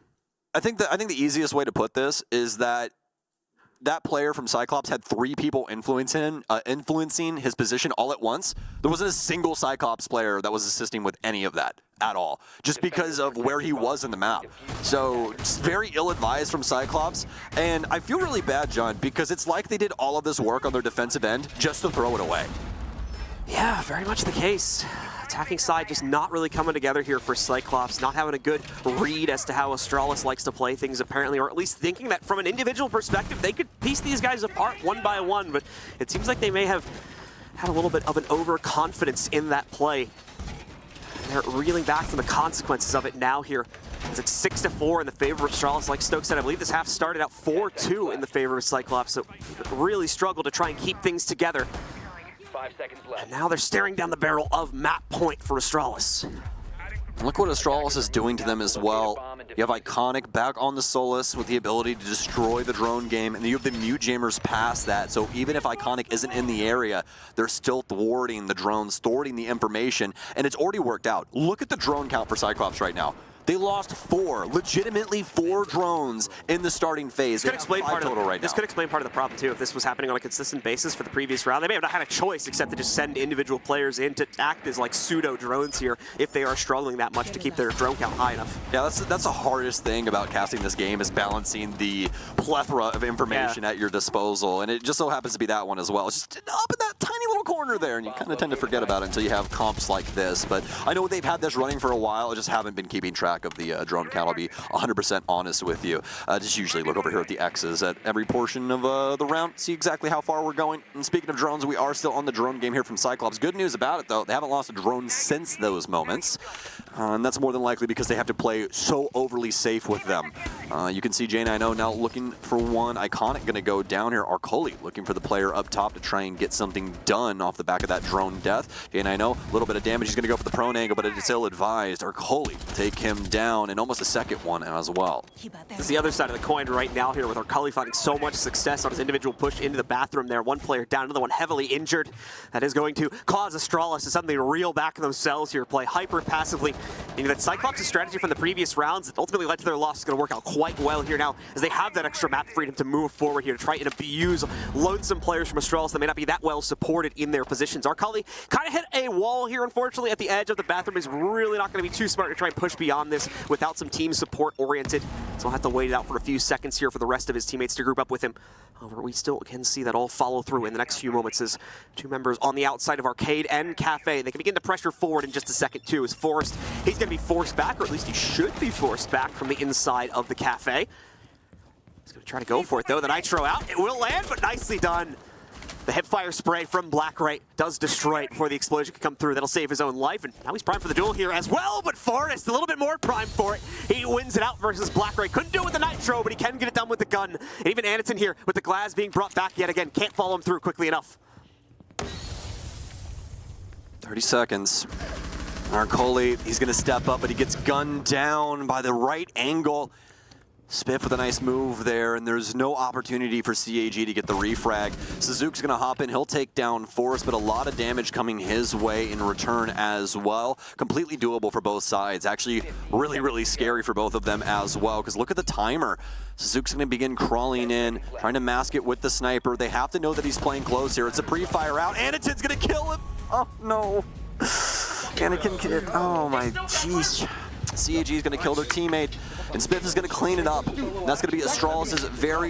[SPEAKER 1] I think the easiest way to put this is that player from Cyclops had 3 people influencing his position all at once. There wasn't a single Cyclops player that was assisting with any of that at all, just because of where he was in the map. So just very ill-advised from Cyclops, and I feel really bad, John, because it's like they did all of this work on their defensive end just to throw it away.
[SPEAKER 2] Yeah, very much the case. Attacking side just not really coming together here for Cyclops, not having a good read as to how Astralis likes to play things apparently, or at least thinking that from an individual perspective they could piece these guys apart one by one, but it seems like they may have had a little bit of an overconfidence in that play. They're reeling back from the consequences of it now here. As it's 6-4 in the favor of Astralis. Like Stokes said, I believe this half started out 4-2 in the favor of Cyclops, so really struggled to try and keep things together.
[SPEAKER 4] 5 seconds left.
[SPEAKER 2] And now they're staring down the barrel of map point for Astralis.
[SPEAKER 1] Look what Astralis is doing to them as well. You have Iconic back on the Solus with the ability to destroy the drone game, and then you have the Mute Jammers past that. So even if Iconic isn't in the area, they're still thwarting the drones, thwarting the information, and it's already worked out. Look at the drone count for Cyclops right now. They lost 4, legitimately 4 drones in the starting phase.
[SPEAKER 2] This could explain part of
[SPEAKER 1] the
[SPEAKER 2] problem too. If this was happening on a consistent basis for the previous round, they may have not had a choice except to just send individual players in to act as like pseudo drones here if they are struggling that much to keep their drone count high enough.
[SPEAKER 1] Yeah, that's the hardest thing about casting this game, is balancing the plethora of information at your disposal, and it just so happens to be that one as well. It's just up in that tiny little corner there, and you kind of tend to forget about it until you have comps like this. But I know they've had this running for a while, I just haven't been keeping track back of the drone count. I'll be 100% honest with you. Just usually look over here at the X's at every portion of the round, see exactly how far we're going. And speaking of drones, we are still on the drone game here from Cyclops. Good news about it, though, they haven't lost a drone since those moments. And that's more than likely because they have to play so overly safe with them. You can see J90 now looking for one. Iconic going to go down here. Arcoli looking for the player up top to try and get something done off the back of that drone death. J90, a little bit of damage. He's going to go for the prone angle, but it's still advised. Arcoli take him down, and almost a second one as well.
[SPEAKER 2] It's the other side of the coin right now here with Arcoli finding so much success on his individual push into the bathroom there. One player down, another one heavily injured. That is going to cause Astralis to suddenly reel back themselves here, play hyper passively. Meaning that Cyclops' strategy from the previous rounds that ultimately led to their loss is going to work out quite well here now as they have that extra map freedom to move forward here to try and abuse lonesome players from Astralis that may not be that well supported in their positions. Arcoli kind of hit a wall here, unfortunately, at the edge of the bathroom. He's really not going to be too smart to try and push beyond this without some team support oriented. So he'll have to wait it out for a few seconds here for the rest of his teammates to group up with him. However, we still can see that all follow through in the next few moments as two members on the outside of Arcade and Cafe. They can begin to pressure forward in just a second too. As Forrest, he's going to be forced back, or at least he should be forced back from the inside of the Cafe. He's going to try to go for it though. The Nitro out. It will land, but nicely done. The hipfire spray from Blackright does destroy it before the explosion can come through. That'll save his own life, and now he's primed for the duel here as well, but Forrest a little bit more primed for it. He wins it out versus Blackright. Couldn't do it with the Nitro, but he can get it done with the gun. And even Anderton here with the glass being brought back yet again. Can't follow him through quickly enough.
[SPEAKER 1] 30 seconds. Arcoli, he's going to step up, but he gets gunned down by the right angle. Spiff with a nice move there, and there's no opportunity for CAG to get the refrag. Suzuki's going to hop in. He'll take down Forrest, but a lot of damage coming his way in return as well. Completely doable for both sides. Actually, really, really scary for both of them as well, because look at the timer. Suzuki's going to begin crawling in, trying to mask it with the sniper. They have to know that he's playing close here. It's a pre-fire out. Anakin's going to kill him. Oh, no. Anakin, oh, my jeez. CAG is going to kill their teammate, and Spiff is going to clean it up. And that's going to be Astralis' very